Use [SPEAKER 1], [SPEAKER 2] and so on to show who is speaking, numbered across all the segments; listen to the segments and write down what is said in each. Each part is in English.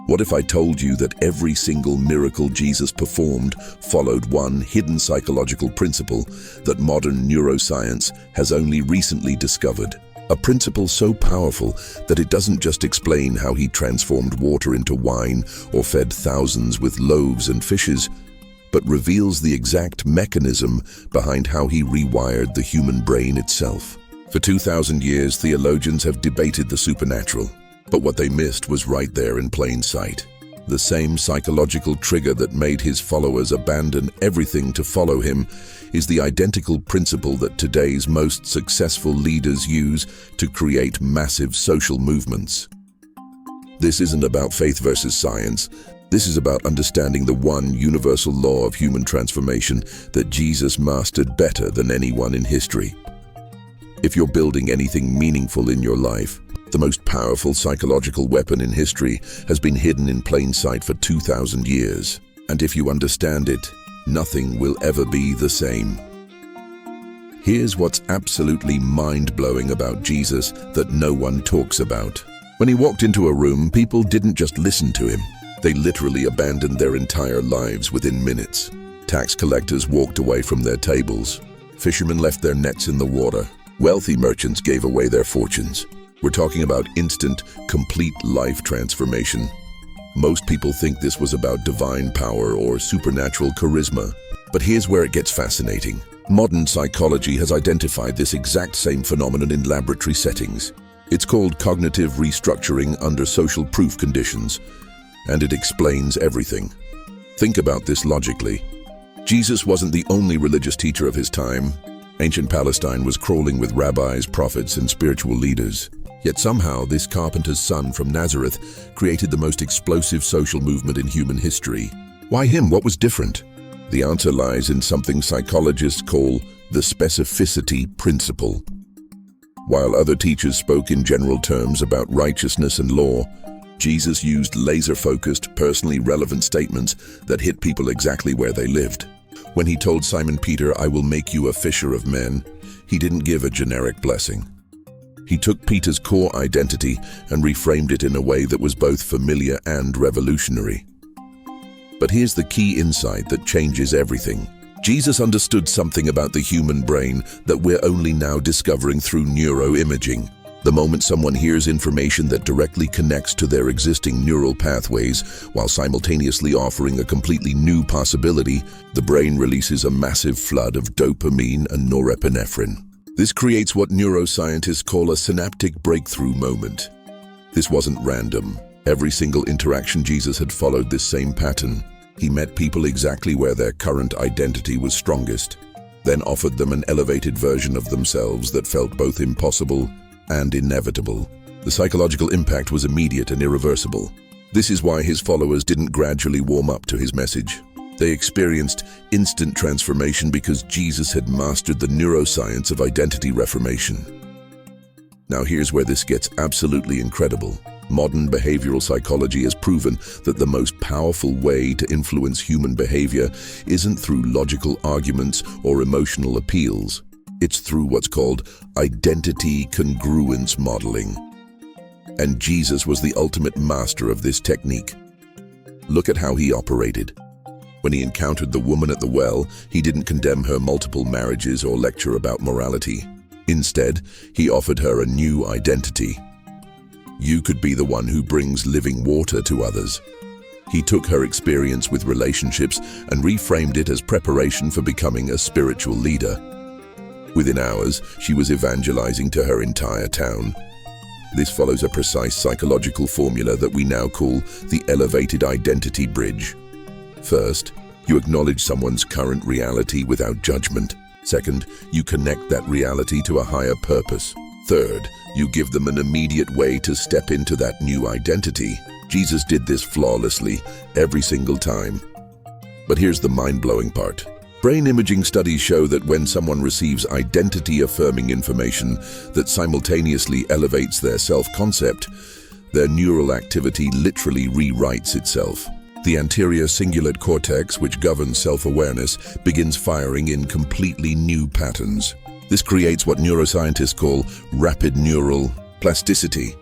[SPEAKER 1] What if I told you that every single miracle Jesus performed followed one hidden psychological principle that modern neuroscience has only recently discovered? A principle so powerful that it doesn't just explain how he transformed water into wine or fed thousands with loaves and fishes, but reveals the exact mechanism behind how he rewired the human brain itself. For 2,000 years, theologians have debated the supernatural, but what they missed was right there in plain sight. The same psychological trigger that made his followers abandon everything to follow him is the identical principle that today's most successful leaders use to create massive social movements. This isn't about faith versus science. This is about understanding the one universal law of human transformation that Jesus mastered better than anyone in history. If you're building anything meaningful in your life, the most powerful psychological weapon in history has been hidden in plain sight for 2,000 years. And if you understand it, nothing will ever be the same. Here's what's absolutely mind-blowing about Jesus that no one talks about. When he walked into a room, people didn't just listen to him. They literally abandoned their entire lives within minutes. Tax collectors walked away from their tables. Fishermen left their nets in the water. Wealthy merchants gave away their fortunes. We're talking about instant, complete life transformation. Most people think this was about divine power or supernatural charisma. But here's where it gets fascinating. Modern psychology has identified this exact same phenomenon in laboratory settings. It's called cognitive restructuring under social proof conditions, and it explains everything. Think about this logically. Jesus wasn't the only religious teacher of his time. Ancient Palestine was crawling with rabbis, prophets, and spiritual leaders. Yet somehow this carpenter's son from Nazareth created the most explosive social movement in human history. Why him? What was different? The answer lies in something psychologists call the specificity principle. While other teachers spoke in general terms about righteousness and law, Jesus used laser-focused, personally relevant statements that hit people exactly where they lived. When he told Simon Peter, "I will make you a fisher of men," he didn't give a generic blessing. He took Peter's core identity and reframed it in a way that was both familiar and revolutionary. But here's the key insight that changes everything. Jesus understood something about the human brain that we're only now discovering through neuroimaging. The moment someone hears information that directly connects to their existing neural pathways while simultaneously offering a completely new possibility, the brain releases a massive flood of dopamine and norepinephrine. This creates what neuroscientists call a synaptic breakthrough moment. This wasn't random. Every single interaction Jesus had followed this same pattern. He met people exactly where their current identity was strongest, then offered them an elevated version of themselves that felt both impossible and inevitable. The psychological impact was immediate and irreversible. This is why his followers didn't gradually warm up to his message. They experienced instant transformation because Jesus had mastered the neuroscience of identity reformation. Now here's where this gets absolutely incredible. Modern behavioral psychology has proven that the most powerful way to influence human behavior isn't through logical arguments or emotional appeals. It's through what's called identity congruence modeling. And Jesus was the ultimate master of this technique. Look at how he operated. When he encountered the woman at the well, he didn't condemn her multiple marriages or lecture about morality. Instead, he offered her a new identity. You could be the one who brings living water to others. He took her experience with relationships and reframed it as preparation for becoming a spiritual leader. Within hours, she was evangelizing to her entire town. This follows a precise psychological formula that we now call the elevated identity bridge. First, you acknowledge someone's current reality without judgment. Second, you connect that reality to a higher purpose. Third, you give them an immediate way to step into that new identity. Jesus did this flawlessly, every single time. But here's the mind-blowing part. Brain imaging studies show that when someone receives identity-affirming information that simultaneously elevates their self-concept, their neural activity literally rewrites itself. The anterior cingulate cortex, which governs self-awareness, begins firing in completely new patterns. This creates what neuroscientists call rapid neural plasticity.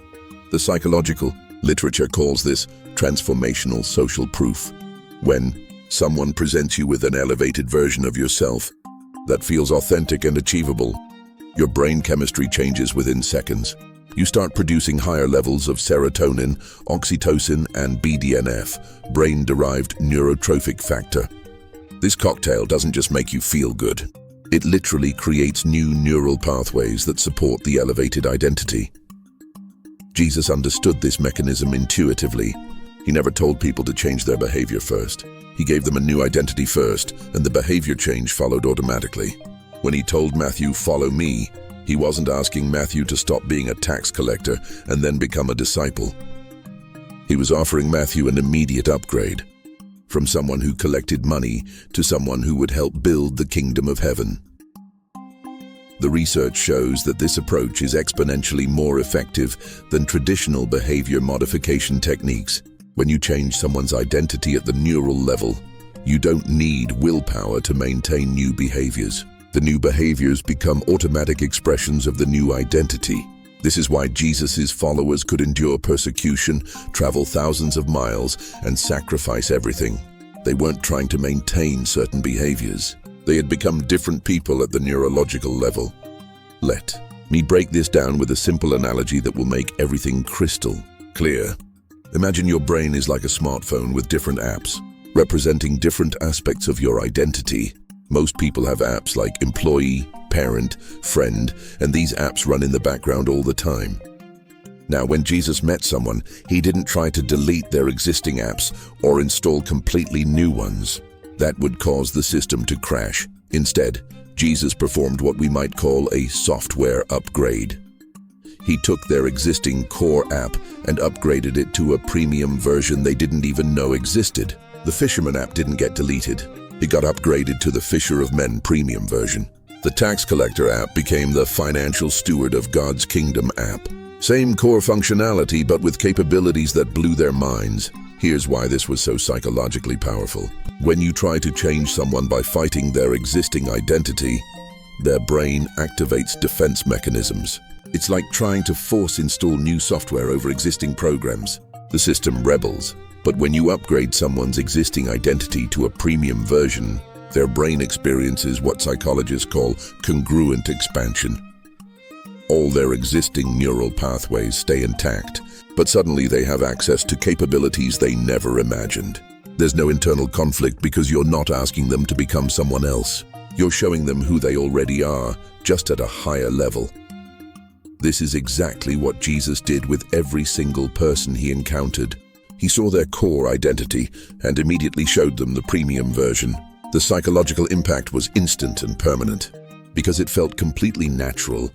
[SPEAKER 1] The psychological literature calls this transformational social proof. When someone presents you with an elevated version of yourself that feels authentic and achievable, your brain chemistry changes within seconds. You start producing higher levels of serotonin, oxytocin, and BDNF, brain-derived neurotrophic factor. This cocktail doesn't just make you feel good. It literally creates new neural pathways that support the elevated identity. Jesus understood this mechanism intuitively. He never told people to change their behavior first. He gave them a new identity first, and the behavior change followed automatically. When he told Matthew, "Follow me," he wasn't asking Matthew to stop being a tax collector and then become a disciple. He was offering Matthew an immediate upgrade, from someone who collected money to someone who would help build the kingdom of heaven. The research shows that this approach is exponentially more effective than traditional behavior modification techniques. When you change someone's identity at the neural level, you don't need willpower to maintain new behaviors. The new behaviors become automatic expressions of the new identity. This is why Jesus' followers could endure persecution, travel thousands of miles, and sacrifice everything. They weren't trying to maintain certain behaviors. They had become different people at the neurological level. Let me break this down with a simple analogy that will make everything crystal clear. Imagine your brain is like a smartphone with different apps, representing different aspects of your identity. Most people have apps like employee, parent, friend, and these apps run in the background all the time. Now, when Jesus met someone, he didn't try to delete their existing apps or install completely new ones. That would cause the system to crash. Instead, Jesus performed what we might call a software upgrade. He took their existing core app and upgraded it to a premium version they didn't even know existed. The Fisherman app didn't get deleted. It got upgraded to the Fisher of Men premium version. The Tax Collector app became the Financial Steward of God's Kingdom app. Same core functionality, but with capabilities that blew their minds. Here's why this was so psychologically powerful. When you try to change someone by fighting their existing identity, their brain activates defense mechanisms. It's like trying to force install new software over existing programs. The system rebels. But when you upgrade someone's existing identity to a premium version, their brain experiences what psychologists call congruent expansion. All their existing neural pathways stay intact, but suddenly they have access to capabilities they never imagined. There's no internal conflict because you're not asking them to become someone else. You're showing them who they already are, just at a higher level. This is exactly what Jesus did with every single person he encountered. He saw their core identity and immediately showed them the premium version. The psychological impact was instant and permanent because it felt completely natural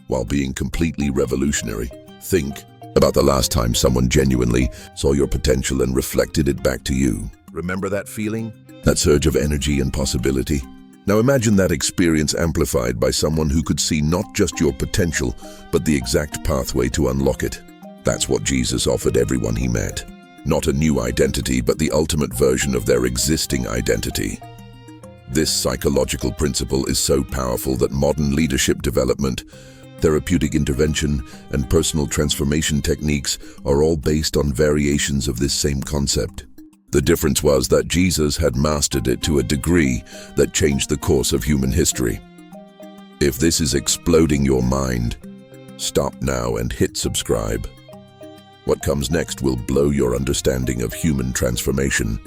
[SPEAKER 1] while being completely revolutionary. Think about the last time someone genuinely saw your potential and reflected it back to you. Remember that feeling? That surge of energy and possibility? Now imagine that experience amplified by someone who could see not just your potential, but the exact pathway to unlock it. That's what Jesus offered everyone he met. Not a new identity, but the ultimate version of their existing identity. This psychological principle is so powerful that modern leadership development, therapeutic intervention, and personal transformation techniques are all based on variations of this same concept. The difference was that Jesus had mastered it to a degree that changed the course of human history. If this is exploding your mind, stop now and hit subscribe. What comes next will blow your understanding of human transformation.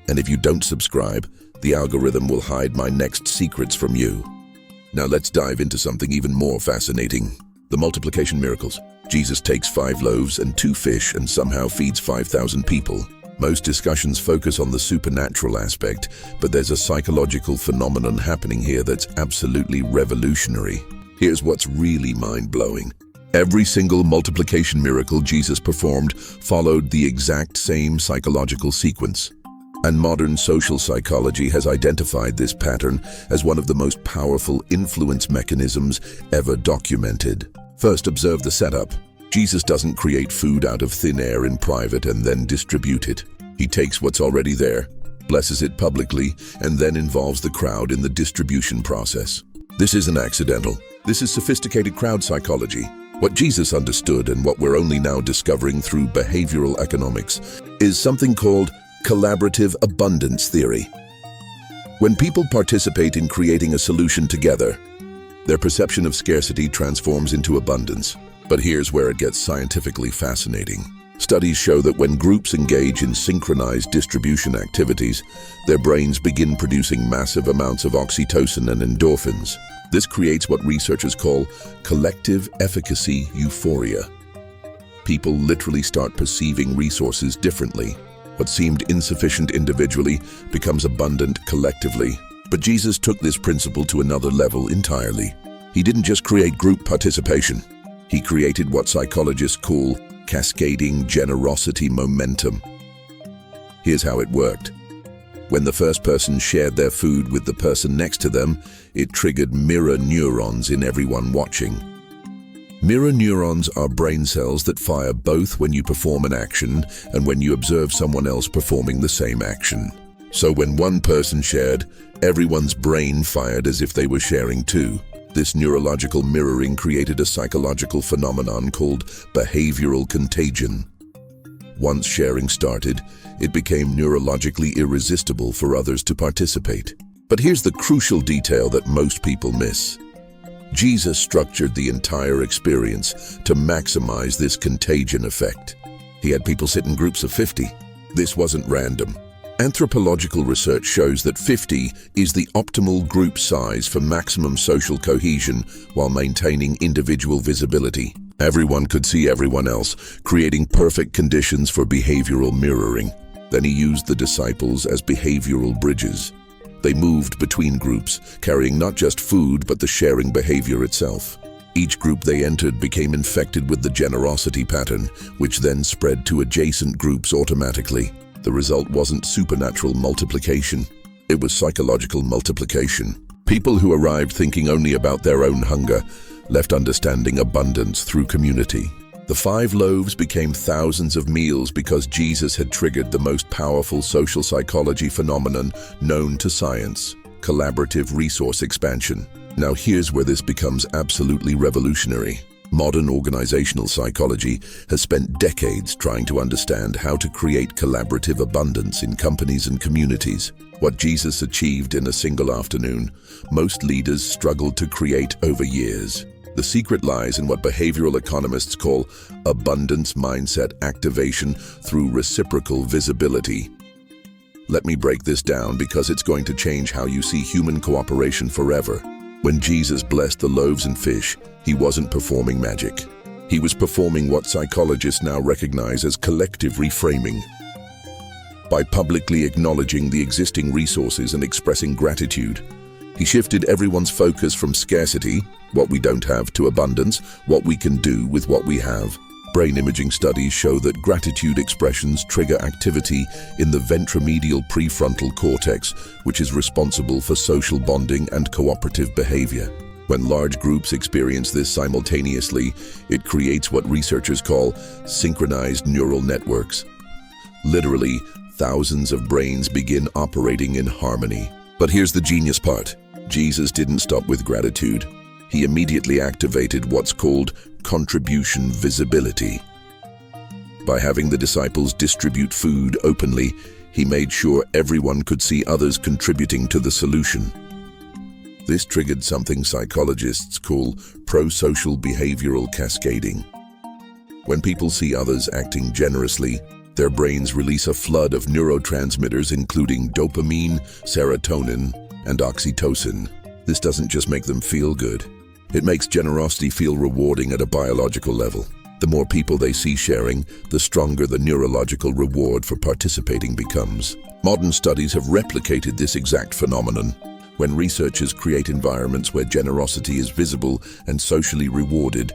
[SPEAKER 1] And if you don't subscribe, the algorithm will hide my next secrets from you. Now let's dive into something even more fascinating. The multiplication miracles. Jesus takes 5 loaves and 2 fish and somehow feeds 5,000 people. Most discussions focus on the supernatural aspect, but there's a psychological phenomenon happening here that's absolutely revolutionary. Here's what's really mind-blowing. Every single multiplication miracle Jesus performed followed the exact same psychological sequence. And modern social psychology has identified this pattern as one of the most powerful influence mechanisms ever documented. First, observe the setup. Jesus doesn't create food out of thin air in private and then distribute it. He takes what's already there, blesses it publicly, and then involves the crowd in the distribution process. This isn't accidental. This is sophisticated crowd psychology. What Jesus understood and what we're only now discovering through behavioral economics is something called collaborative abundance theory. When people participate in creating a solution together, their perception of scarcity transforms into abundance. But here's where it gets scientifically fascinating. Studies show that when groups engage in synchronized distribution activities, their brains begin producing massive amounts of oxytocin and endorphins. This creates what researchers call collective efficacy euphoria. People literally start perceiving resources differently. What seemed insufficient individually becomes abundant collectively. But Jesus took this principle to another level entirely. He didn't just create group participation. He created what psychologists call cascading generosity momentum. Here's how it worked. When the first person shared their food with the person next to them, it triggered mirror neurons in everyone watching. Mirror neurons are brain cells that fire both when you perform an action and when you observe someone else performing the same action. So when one person shared, everyone's brain fired as if they were sharing too. This neurological mirroring created a psychological phenomenon called behavioral contagion. Once sharing started, it became neurologically irresistible for others to participate. But here's the crucial detail that most people miss. Jesus structured the entire experience to maximize this contagion effect. He had people sit in groups of 50. This wasn't random. Anthropological research shows that 50 is the optimal group size for maximum social cohesion while maintaining individual visibility. Everyone could see everyone else, creating perfect conditions for behavioral mirroring. Then he used the disciples as behavioral bridges. They moved between groups, carrying not just food but the sharing behavior itself. Each group they entered became infected with the generosity pattern, which then spread to adjacent groups automatically. The result wasn't supernatural multiplication. It was psychological multiplication. People who arrived thinking only about their own hunger left understanding abundance through community. The 5 loaves became thousands of meals because Jesus had triggered the most powerful social psychology phenomenon known to science: collaborative resource expansion. Now here's where this becomes absolutely revolutionary. Modern organizational psychology has spent decades trying to understand how to create collaborative abundance in companies and communities. What Jesus achieved in a single afternoon, most leaders struggled to create over years. The secret lies in what behavioral economists call abundance mindset activation through reciprocal visibility. Let me break this down because it's going to change how you see human cooperation forever. When Jesus blessed the loaves and fish, he wasn't performing magic. He was performing what psychologists now recognize as collective reframing. By publicly acknowledging the existing resources and expressing gratitude, he shifted everyone's focus from scarcity, what we don't have, to abundance, what we can do with what we have. Brain imaging studies show that gratitude expressions trigger activity in the ventromedial prefrontal cortex, which is responsible for social bonding and cooperative behavior. When large groups experience this simultaneously, it creates what researchers call synchronized neural networks. Literally, thousands of brains begin operating in harmony. But here's the genius part. Jesus didn't stop with gratitude. He immediately activated what's called contribution visibility. By having the disciples distribute food openly, he made sure everyone could see others contributing to the solution. This triggered something psychologists call pro-social behavioral cascading. When people see others acting generously, their brains release a flood of neurotransmitters including dopamine, serotonin, and oxytocin. This doesn't just make them feel good. It makes generosity feel rewarding at a biological level. The more people they see sharing, the stronger the neurological reward for participating becomes. Modern studies have replicated this exact phenomenon. When researchers create environments where generosity is visible and socially rewarded,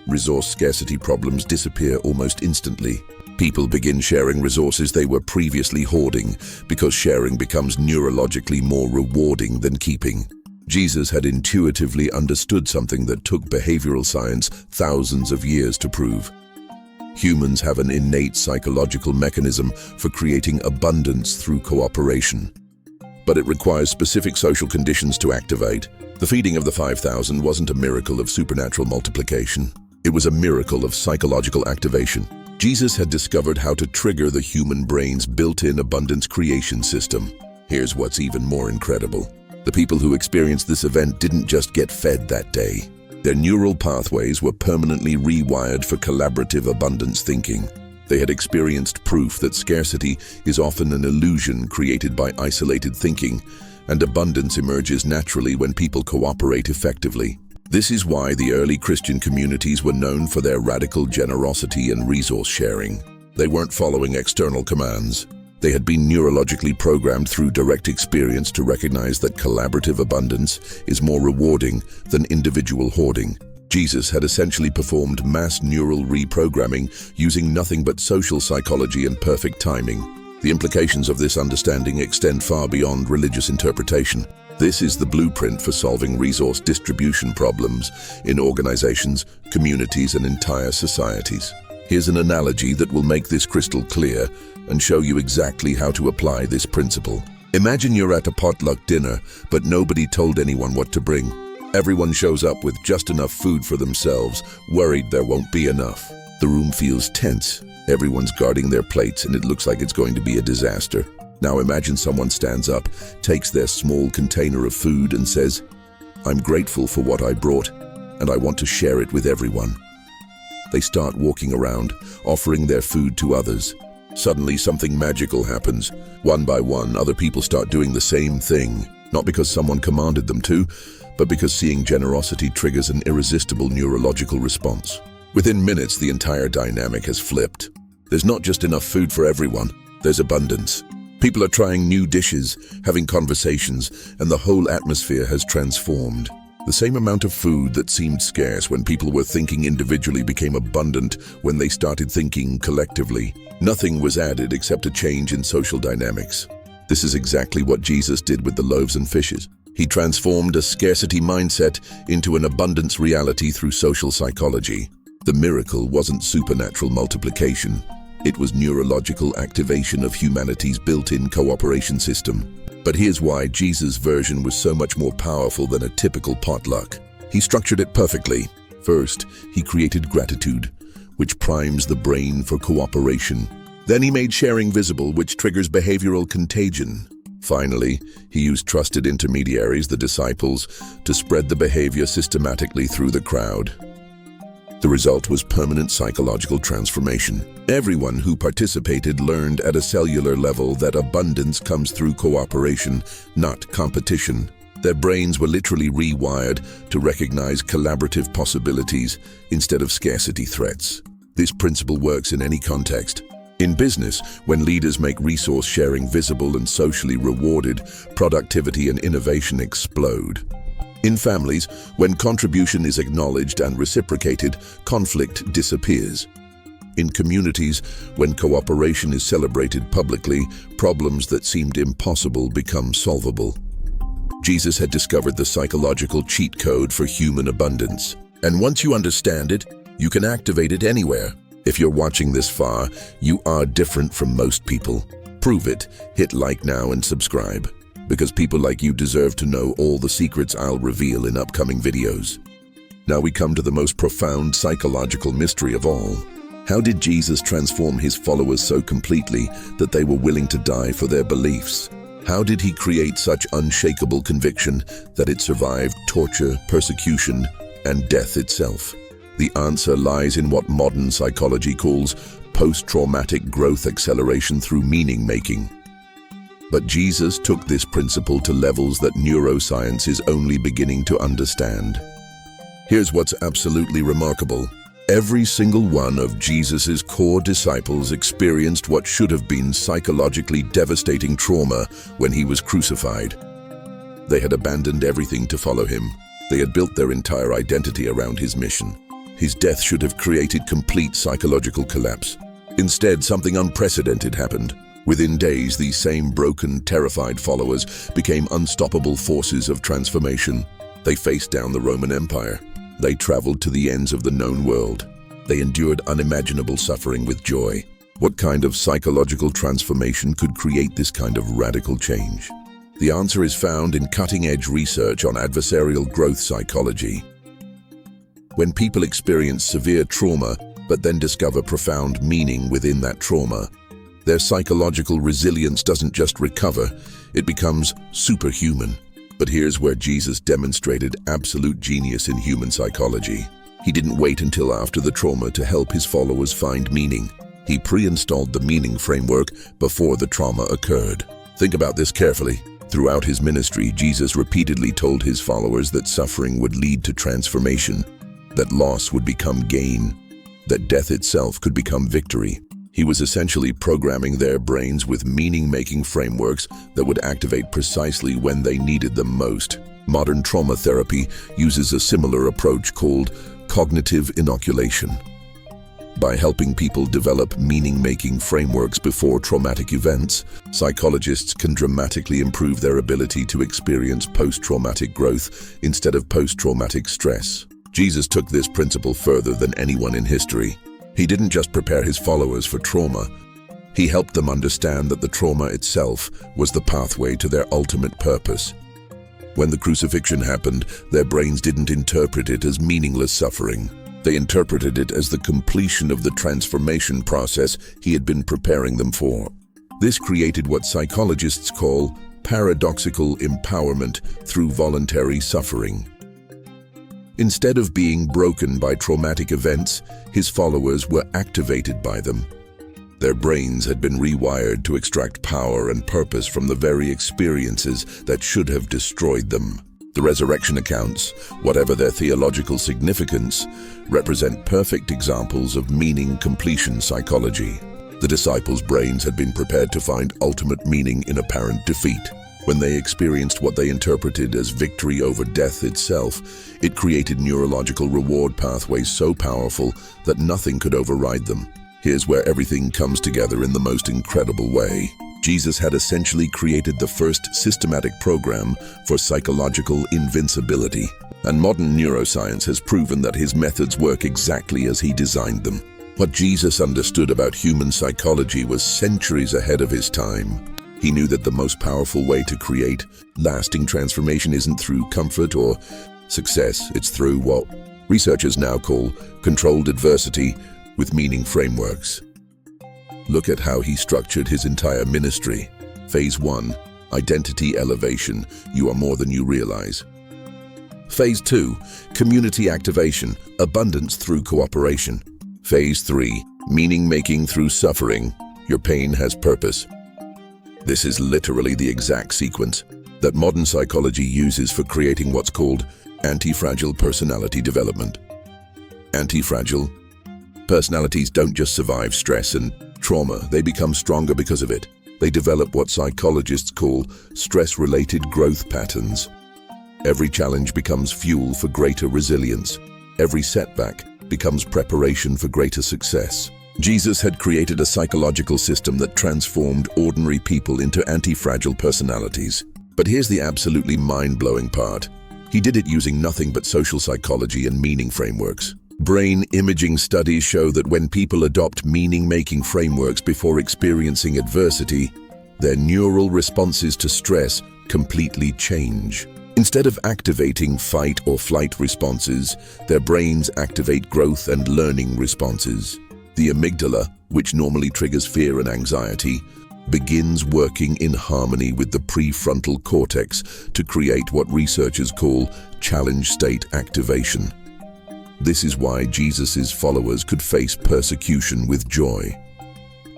[SPEAKER 1] resource scarcity problems disappear almost instantly. People begin sharing resources they were previously hoarding because sharing becomes neurologically more rewarding than keeping. Jesus had intuitively understood something that took behavioral science thousands of years to prove. Humans have an innate psychological mechanism for creating abundance through cooperation. But it requires specific social conditions to activate. The feeding of the 5,000 wasn't a miracle of supernatural multiplication. It was a miracle of psychological activation. Jesus had discovered how to trigger the human brain's built-in abundance creation system. Here's what's even more incredible. The people who experienced this event didn't just get fed that day. Their neural pathways were permanently rewired for collaborative abundance thinking. They had experienced proof that scarcity is often an illusion created by isolated thinking, and abundance emerges naturally when people cooperate effectively. This is why the early Christian communities were known for their radical generosity and resource sharing. They weren't following external commands. They had been neurologically programmed through direct experience to recognize that collaborative abundance is more rewarding than individual hoarding. Jesus had essentially performed mass neural reprogramming using nothing but social psychology and perfect timing. The implications of this understanding extend far beyond religious interpretation. This is the blueprint for solving resource distribution problems in organizations, communities, and entire societies. Here's an analogy that will make this crystal clear and show you exactly how to apply this principle. Imagine you're at a potluck dinner, but nobody told anyone what to bring. Everyone shows up with just enough food for themselves, worried there won't be enough. The room feels tense. Everyone's guarding their plates, and it looks like it's going to be a disaster. Now imagine someone stands up, takes their small container of food and says, "I'm grateful for what I brought, and I want to share it with everyone." They start walking around, offering their food to others. Suddenly, something magical happens. One by one, other people start doing the same thing, not because someone commanded them to, but because seeing generosity triggers an irresistible neurological response. Within minutes, the entire dynamic has flipped. There's not just enough food for everyone, there's abundance. People are trying new dishes, having conversations, and the whole atmosphere has transformed. The same amount of food that seemed scarce when people were thinking individually became abundant when they started thinking collectively. Nothing was added except a change in social dynamics. This is exactly what Jesus did with the loaves and fishes. He transformed a scarcity mindset into an abundance reality through social psychology. The miracle wasn't supernatural multiplication. It was neurological activation of humanity's built-in cooperation system. But here's why Jesus' version was so much more powerful than a typical potluck. He structured it perfectly. First, he created gratitude, which primes the brain for cooperation. Then he made sharing visible, which triggers behavioral contagion. Finally, he used trusted intermediaries, the disciples, to spread the behavior systematically through the crowd. The result was permanent psychological transformation. Everyone who participated learned at a cellular level that abundance comes through cooperation, not competition. Their brains were literally rewired to recognize collaborative possibilities instead of scarcity threats. This principle works in any context. In business, when leaders make resource sharing visible and socially rewarded, productivity and innovation explode. In families, when contribution is acknowledged and reciprocated, conflict disappears. In communities, when cooperation is celebrated publicly, problems that seemed impossible become solvable. Jesus had discovered the psychological cheat code for human abundance. And once you understand it, you can activate it anywhere. If you're watching this far, you are different from most people. Prove it. Hit like now and subscribe, because people like you deserve to know all the secrets I'll reveal in upcoming videos. Now we come to the most profound psychological mystery of all. How did Jesus transform his followers so completely that they were willing to die for their beliefs? How did he create such unshakable conviction that it survived torture, persecution, and death itself? The answer lies in what modern psychology calls post-traumatic growth acceleration through meaning-making. But Jesus took this principle to levels that neuroscience is only beginning to understand. Here's what's absolutely remarkable. Every single one of Jesus's core disciples experienced what should have been psychologically devastating trauma when he was crucified. They had abandoned everything to follow him. They had built their entire identity around his mission. His death should have created complete psychological collapse. Instead, something unprecedented happened. Within days, these same broken, terrified followers became unstoppable forces of transformation. They faced down the Roman Empire. They traveled to the ends of the known world. They endured unimaginable suffering with joy. What kind of psychological transformation could create this kind of radical change? The answer is found in cutting-edge research on adversarial growth psychology. When people experience severe trauma, but then discover profound meaning within that trauma. Their psychological resilience doesn't just recover, it becomes superhuman. But here's where Jesus demonstrated absolute genius in human psychology. He didn't wait until after the trauma to help his followers find meaning. He pre-installed the meaning framework before the trauma occurred. Think about this carefully. Throughout his ministry, Jesus repeatedly told his followers that suffering would lead to transformation, that loss would become gain, that death itself could become victory. He was essentially programming their brains with meaning-making frameworks that would activate precisely when they needed them most. Modern trauma therapy uses a similar approach called cognitive inoculation. By helping people develop meaning-making frameworks before traumatic events, psychologists can dramatically improve their ability to experience post-traumatic growth instead of post-traumatic stress. Jesus took this principle further than anyone in history. He didn't just prepare his followers for trauma, he helped them understand that the trauma itself was the pathway to their ultimate purpose. When the crucifixion happened, their brains didn't interpret it as meaningless suffering. They interpreted it as the completion of the transformation process he had been preparing them for. This created what psychologists call paradoxical empowerment through voluntary suffering. Instead of being broken by traumatic events, his followers were activated by them. Their brains had been rewired to extract power and purpose from the very experiences that should have destroyed them. The resurrection accounts, whatever their theological significance, represent perfect examples of meaning completion psychology. The disciples' brains had been prepared to find ultimate meaning in apparent defeat. When they experienced what they interpreted as victory over death itself, it created neurological reward pathways so powerful that nothing could override them. Here's where everything comes together in the most incredible way. Jesus had essentially created the first systematic program for psychological invincibility. And modern neuroscience has proven that his methods work exactly as he designed them. What Jesus understood about human psychology was centuries ahead of his time. He knew that the most powerful way to create lasting transformation isn't through comfort or success, it's through what researchers now call controlled adversity with meaning frameworks. Look at how he structured his entire ministry. Phase 1, identity elevation, you are more than you realize. Phase 2, community activation, abundance through cooperation. Phase 3, meaning making through suffering, your pain has purpose. This is literally the exact sequence that modern psychology uses for creating what's called anti-fragile personality development. Anti-fragile personalities don't just survive stress and trauma, they become stronger because of it. They develop what psychologists call stress-related growth patterns. Every challenge becomes fuel for greater resilience. Every setback becomes preparation for greater success. Jesus had created a psychological system that transformed ordinary people into anti-fragile personalities. But here's the absolutely mind-blowing part. He did it using nothing but social psychology and meaning frameworks. Brain imaging studies show that when people adopt meaning-making frameworks before experiencing adversity, their neural responses to stress completely change. Instead of activating fight or flight responses, their brains activate growth and learning responses. The amygdala, which normally triggers fear and anxiety, begins working in harmony with the prefrontal cortex to create what researchers call challenge state activation. This is why Jesus' followers could face persecution with joy.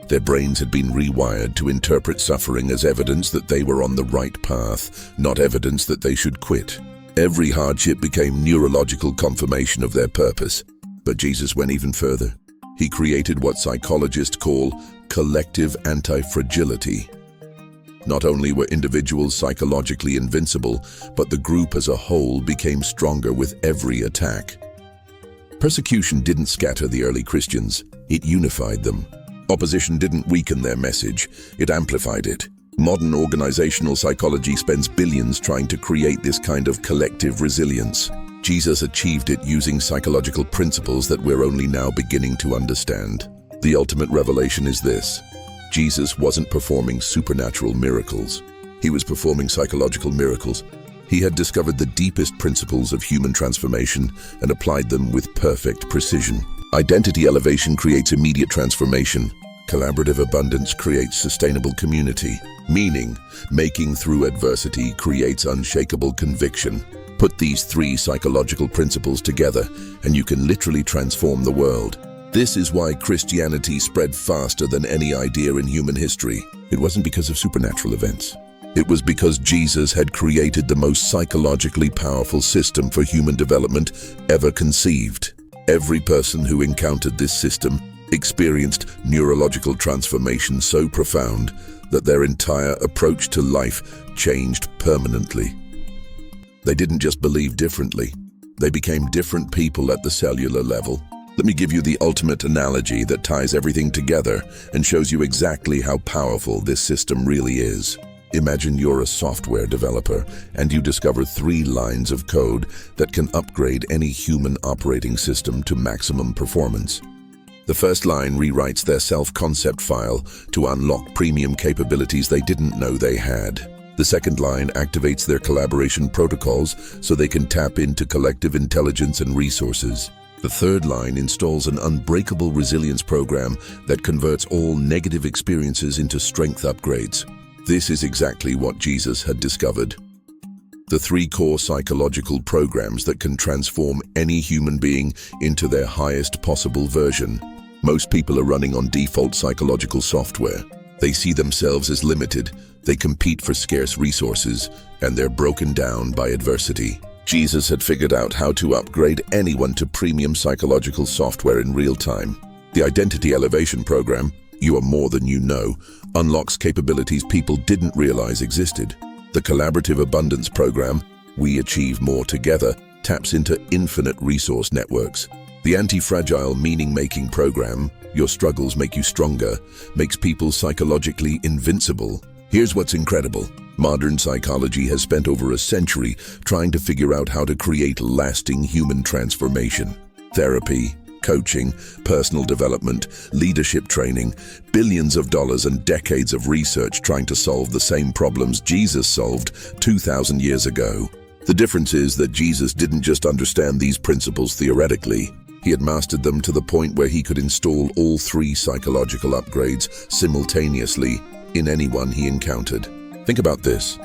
[SPEAKER 1] Their brains had been rewired to interpret suffering as evidence that they were on the right path, not evidence that they should quit. Every hardship became neurological confirmation of their purpose. But Jesus went even further. He created what psychologists call collective anti-fragility. Not only were individuals psychologically invincible, but the group as a whole became stronger with every attack. Persecution didn't scatter the early Christians, it unified them. Opposition didn't weaken their message, it amplified it. Modern organizational psychology spends billions trying to create this kind of collective resilience. Jesus achieved it using psychological principles that we're only now beginning to understand. The ultimate revelation is this: Jesus wasn't performing supernatural miracles. He was performing psychological miracles. He had discovered the deepest principles of human transformation and applied them with perfect precision. Identity elevation creates immediate transformation. Collaborative abundance creates sustainable community. Meaning, making through adversity creates unshakable conviction. Put these three psychological principles together, and you can literally transform the world. This is why Christianity spread faster than any idea in human history. It wasn't because of supernatural events. It was because Jesus had created the most psychologically powerful system for human development ever conceived. Every person who encountered this system experienced neurological transformation so profound that their entire approach to life changed permanently. They didn't just believe differently. They became different people at the cellular level. Let me give you the ultimate analogy that ties everything together and shows you exactly how powerful this system really is. Imagine you're a software developer and you discover 3 lines of code that can upgrade any human operating system to maximum performance. The first line rewrites their self-concept file to unlock premium capabilities they didn't know they had. The second line activates their collaboration protocols so they can tap into collective intelligence and resources. The third line installs an unbreakable resilience program that converts all negative experiences into strength upgrades. This is exactly what Jesus had discovered. The 3 core psychological programs that can transform any human being into their highest possible version. Most people are running on default psychological software. They see themselves as limited, they compete for scarce resources, and they're broken down by adversity. Jesus had figured out how to upgrade anyone to premium psychological software in real time. The Identity Elevation Program, You Are More Than You Know, unlocks capabilities people didn't realize existed. The Collaborative Abundance Program, We Achieve More Together, taps into infinite resource networks. The Anti-Fragile Meaning-Making Program, Your Struggles Make You Stronger, makes people psychologically invincible. Here's what's incredible. Modern psychology has spent over a century trying to figure out how to create lasting human transformation. Therapy, coaching, personal development, leadership training, billions of dollars and decades of research trying to solve the same problems Jesus solved 2,000 years ago. The difference is that Jesus didn't just understand these principles theoretically. He had mastered them to the point where he could install all 3 psychological upgrades simultaneously in anyone he encountered. Think about this.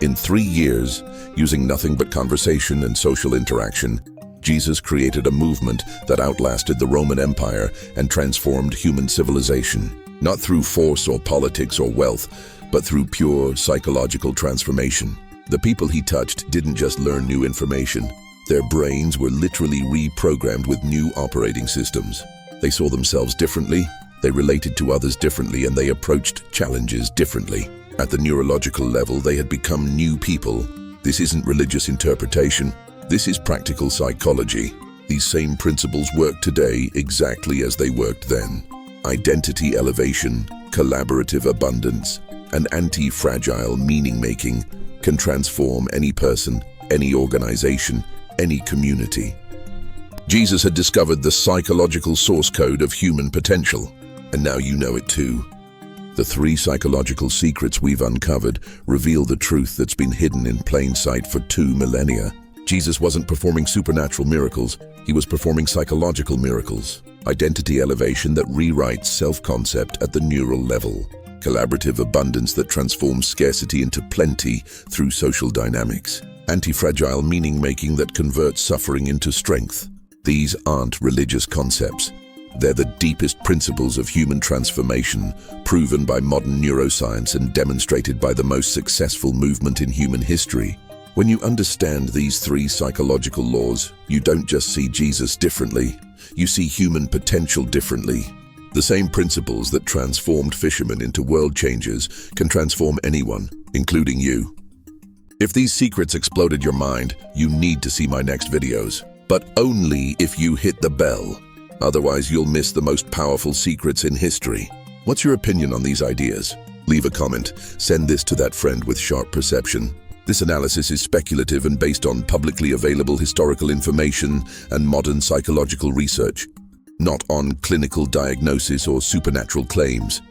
[SPEAKER 1] In 3 years, using nothing but conversation and social interaction, Jesus created a movement that outlasted the Roman Empire and transformed human civilization, not through force or politics or wealth, but through pure psychological transformation. The people he touched didn't just learn new information. Their brains were literally reprogrammed with new operating systems. They saw themselves differently, they related to others differently, and they approached challenges differently. At the neurological level, they had become new people. This isn't religious interpretation. This is practical psychology. These same principles work today exactly as they worked then. Identity elevation, collaborative abundance, and anti-fragile meaning-making can transform any person, any organization, any community. Jesus had discovered the psychological source code of human potential, and now you know it too. The 3 psychological secrets we've uncovered reveal the truth that's been hidden in plain sight for 2 millennia. Jesus wasn't performing supernatural miracles, he was performing psychological miracles. Identity elevation that rewrites self-concept at the neural level. Collaborative abundance that transforms scarcity into plenty through social dynamics. Anti-fragile meaning-making that converts suffering into strength. These aren't religious concepts. They're the deepest principles of human transformation, proven by modern neuroscience and demonstrated by the most successful movement in human history. When you understand these 3 psychological laws, you don't just see Jesus differently, you see human potential differently. The same principles that transformed fishermen into world changers can transform anyone, including you. If these secrets exploded your mind, you need to see my next videos, but only if you hit the bell. Otherwise, you'll miss the most powerful secrets in history. What's your opinion on these ideas? Leave a comment. Send this to that friend with sharp perception. This analysis is speculative and based on publicly available historical information and modern psychological research, not on clinical diagnosis or supernatural claims.